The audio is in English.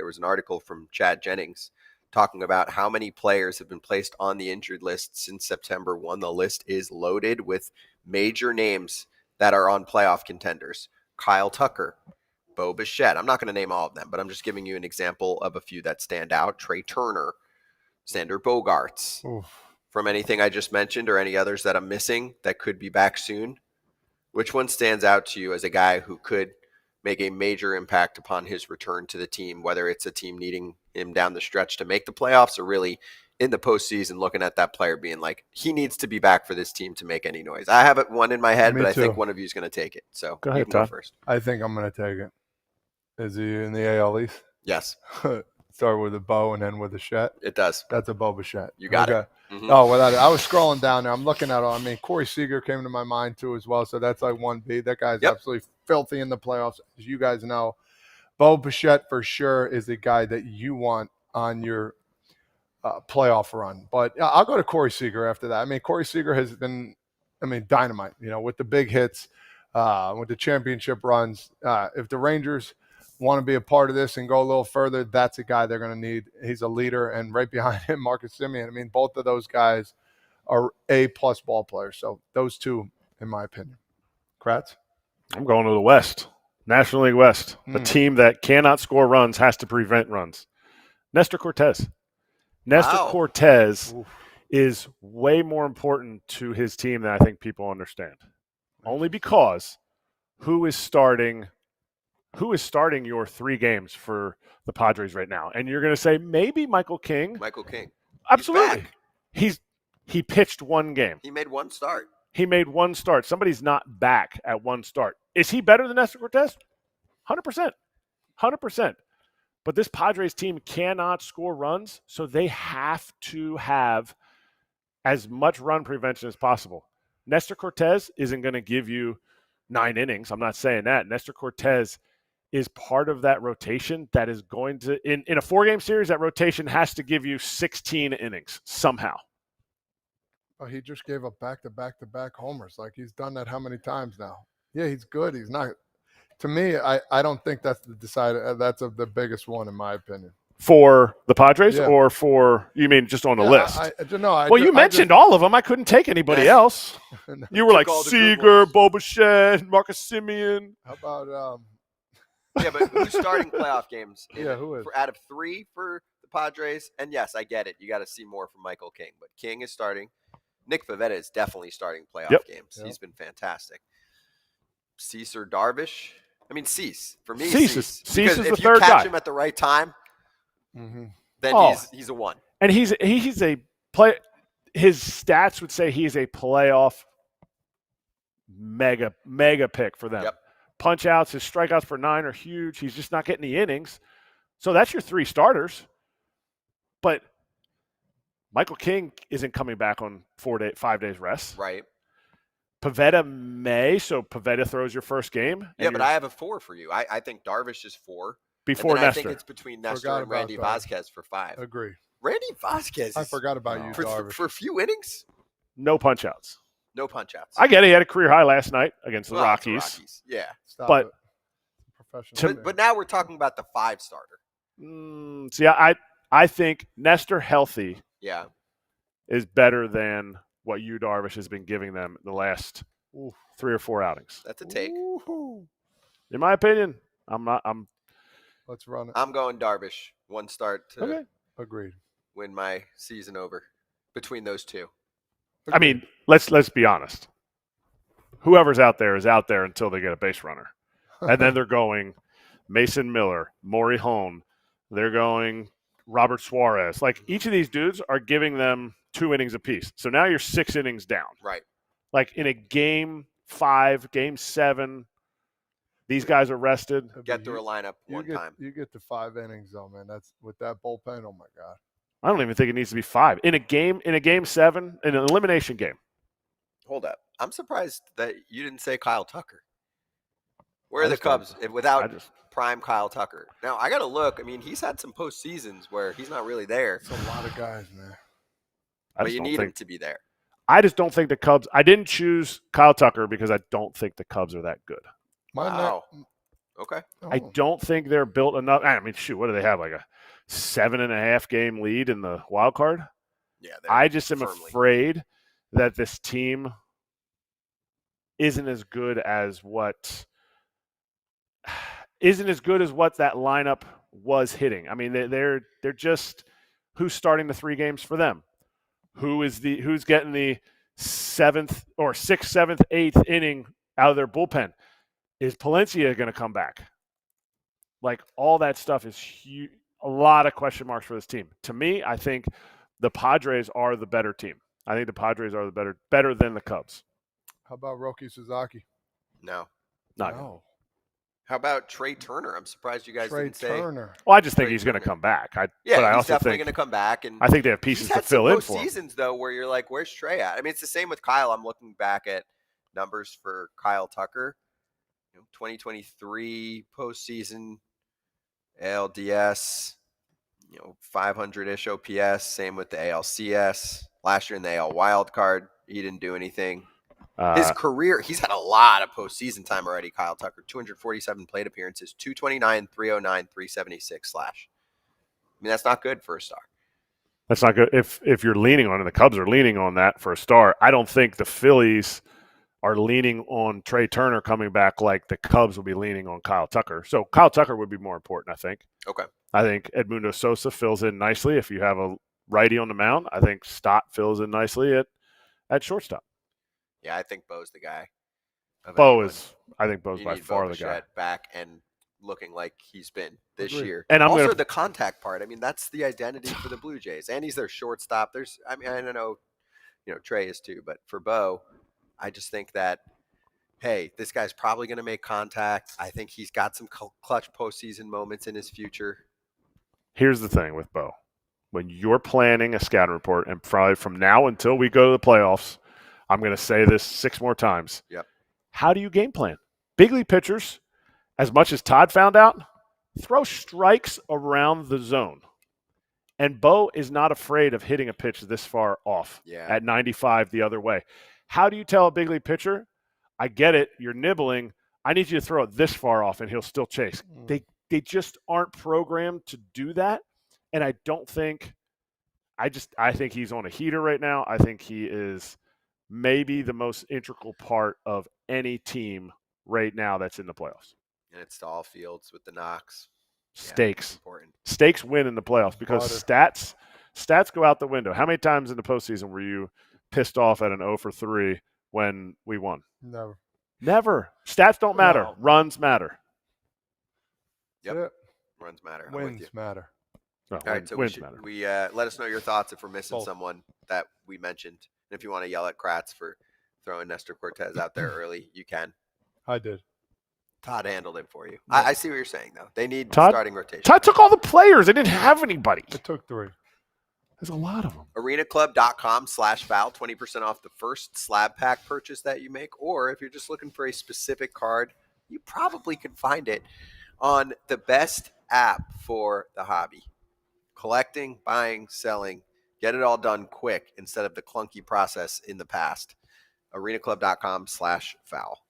There was an article from Chad Jennings talking about how many players have been placed on the injured list since September 1. The list is loaded with major names that are on playoff contenders. Kyle Tucker, Bo Bichette. I'm not going to name all of them, but I'm just giving you an example of a few that stand out. Trey Turner, Sander Bogarts. Oof. From anything I just mentioned or any others that I'm missing that could be back soon, which one stands out to you as a guy who could make a major impact upon his return to the team, whether it's a team needing him down the stretch to make the playoffs or really in the postseason looking at that player being like, he needs to be back for this team to make any noise? I have one in my head, but I think one of you is going to take it. So go ahead, go first. I think I'm going to take it. Is he in the AL East? Yes. Start with a Bo and then with a Bichette? It does. That's a Bo Bichette. You got it. Mm-hmm. Oh, without it. I was scrolling down there. I'm looking at all. I mean, Corey Seager came to my mind too as well. So that's like 1B. That guy's absolutely filthy in the playoffs, as you guys know. Bo Bichette for sure is the guy that you want on your playoff run. But I'll go to Corey Seager after that. I mean, Corey Seager has been, dynamite, with the big hits, with the championship runs. If the Rangers want to be a part of this and go a little further, that's a guy they're going to need. He's a leader, and right behind him, Marcus Semien. I mean, both of those guys are A-plus ball players. So those two, in my opinion. Kratz? I'm going to the West, National League West. A team that cannot score runs has to prevent runs. Nestor Cortes. Cortes is way more important to his team than I think people understand. Only because who is starting your 3 games for the Padres right now? And you're going to say maybe Michael King. Michael King. Absolutely. He pitched 1 game. He made 1 start. Somebody's not back at 1 start. Is he better than Nestor Cortes? 100%. 100%. But this Padres team cannot score runs, so they have to have as much run prevention as possible. Nestor Cortes isn't going to give you 9 innings. I'm not saying that. Nestor Cortes is part of that rotation that is going to, in a 4-game series, that rotation has to give you 16 innings somehow. Oh, he just gave up back-to-back homers. Like, he's done that how many times now? Yeah, he's good. He's not. To me, I don't think that's the decider. That's the biggest one, in my opinion. For the Padres, or for, you mean just on the list? You mentioned all of them. I couldn't take anybody else. You were like Seager, Bo Bichette, Marcus Semien. How about yeah, but who's starting playoff games? Who is? Out of 3 for the Padres, and yes, I get it. You got to see more from Michael King, but King is starting. Nick Pivetta is definitely starting playoff games. Yep. He's been fantastic. Cease or Darvish? I mean, Cease. For me, Cease. Cease is the third guy. If you catch him at the right time, then he's a 1. And he's a play. His stats would say he's a playoff mega pick for them. Yep. Punch outs, his strikeouts for 9 are huge. He's just not getting the innings. So that's your 3 starters. But Michael King isn't coming back on 5 days rest. Right. Pivetta may, so Pivetta throws your first game. Yeah, but I have a 4 for you. I think Darvish is 4. Before Nestor. I think it's between Nestor and Randy Vasquez for 5. Agree. Randy Vasquez. I forgot about you, Darvish. For a few innings? No punch-outs. No punch-outs. I get it. He had a career high last night against the Rockies. Yeah. But now we're talking about the 5 starter. See, I think Nestor healthy is better than what Yu Darvish has been giving them the last 3 or 4 outings. That's a take. Ooh. In my opinion, Let's run it. I'm going Darvish. 1 start to Agreed. Win my season over between those 2. I mean, let's be honest. Whoever's out there is out there until they get a base runner. And then they're going Mason Miller, Maury Hone. They're going Robert Suarez. Like, each of these dudes are giving them 2 innings apiece. So now you're 6 innings down. Right. Like, in a game 5, game 7, these guys are rested. Get through a lineup one time. You get to 5 innings, though, man. That's with that bullpen. Oh, my God. I don't even think it needs to be 5. In a game 7, in an elimination game. Hold up. I'm surprised that you didn't say Kyle Tucker. Where are the Cubs without prime Kyle Tucker? Now, I got to look. I mean, he's had some postseasons where he's not really there. It's a lot of guys, man. But you need him to be there. I just don't think the Cubs – I didn't choose Kyle Tucker because I don't think the Cubs are that good. Wow. Okay. Oh. I don't think they're built enough. I mean, shoot, what do they have? Like a 7.5 game lead in the wild card? Yeah. I just am firmly. afraid that this team isn't as good as what that lineup was hitting. I mean, they're just who's starting the 3 games for them? Who's getting the 7th or 6th, 7th, 8th inning out of their bullpen? Is Palencia going to come back? Like, all that stuff is huge. A lot of question marks for this team. To me, I think the Padres are the better team. I think the Padres are the better than the Cubs. How about Roki Sasaki? No. Not good. No. How about Trea Turner? I'm surprised you guys Trey didn't say. Turner. Well, I just think Trey he's going to Turner. come back. But Yeah, I he's also definitely think going to come back. And I think they have he's pieces to had fill some in for him. postseasons, though, where you're like, where's Trea at? I mean, it's the same with Kyle. I'm looking back at numbers for Kyle Tucker. 2023 postseason ALDS, 500-ish OPS. Same with the ALCS. Last year in the AL wild card, he didn't do anything. His career, he's had a lot of postseason time already, Kyle Tucker. 247 plate appearances, 229, 309, 376 slash. I mean, that's not good for a star. That's not good. If you're leaning on it, the Cubs are leaning on that for a star. I don't think the Phillies are leaning on Trea Turner coming back like the Cubs will be leaning on Kyle Tucker. So Kyle Tucker would be more important, I think. Okay. I think Edmundo Sosa fills in nicely if you have a righty on the mound. I think Stott fills in nicely at shortstop. Yeah, I think Bo's the guy. I think Bo's by far the guy. Bichette back and looking like he's been this Agreed. year. And also the contact part. I mean, that's the identity for the Blue Jays. And he's their shortstop. I don't know, Trea is too, but for Bo, I just think that, hey, this guy's probably going to make contact. I think he's got some clutch postseason moments in his future. Here's the thing with Bo. When you're planning a scouting report, and probably from now until we go to the playoffs, I'm going to say this 6 more times. Yep. How do you game plan? Big league pitchers, as much as Todd found out, throw strikes around the zone. And Bo is not afraid of hitting a pitch this far off at 95 the other way. How do you tell a big league pitcher, I get it, you're nibbling, I need you to throw it this far off, and he'll still chase? They just aren't programmed to do that. And I don't think – I think he's on a heater right now. I think he is maybe the most integral part of any team right now that's in the playoffs. And it's to all fields with the knocks. Stakes. Important. Stakes win in the playoffs because stats go out the window. How many times in the postseason were you pissed off at an 0 for 3 when we won? Never. Stats don't matter. No. Runs matter. Yep. Runs matter. Wins matter. No, all right, so we let us know your thoughts if we're missing someone that we mentioned. And if you want to yell at Kratz for throwing Nestor Cortez out there early, you can. I did. Todd handled it for you. Yeah. I see what you're saying, though. They need starting rotation. Todd took all the players. They didn't have anybody. It took 3. There's a lot of them. arenaclub.com/foul, 20% off the first slab pack purchase that you make. Or if you're just looking for a specific card, you probably can find it on the best app for the hobby. Collecting, buying, selling, get it all done quick instead of the clunky process in the past. arenaclub.com/foul.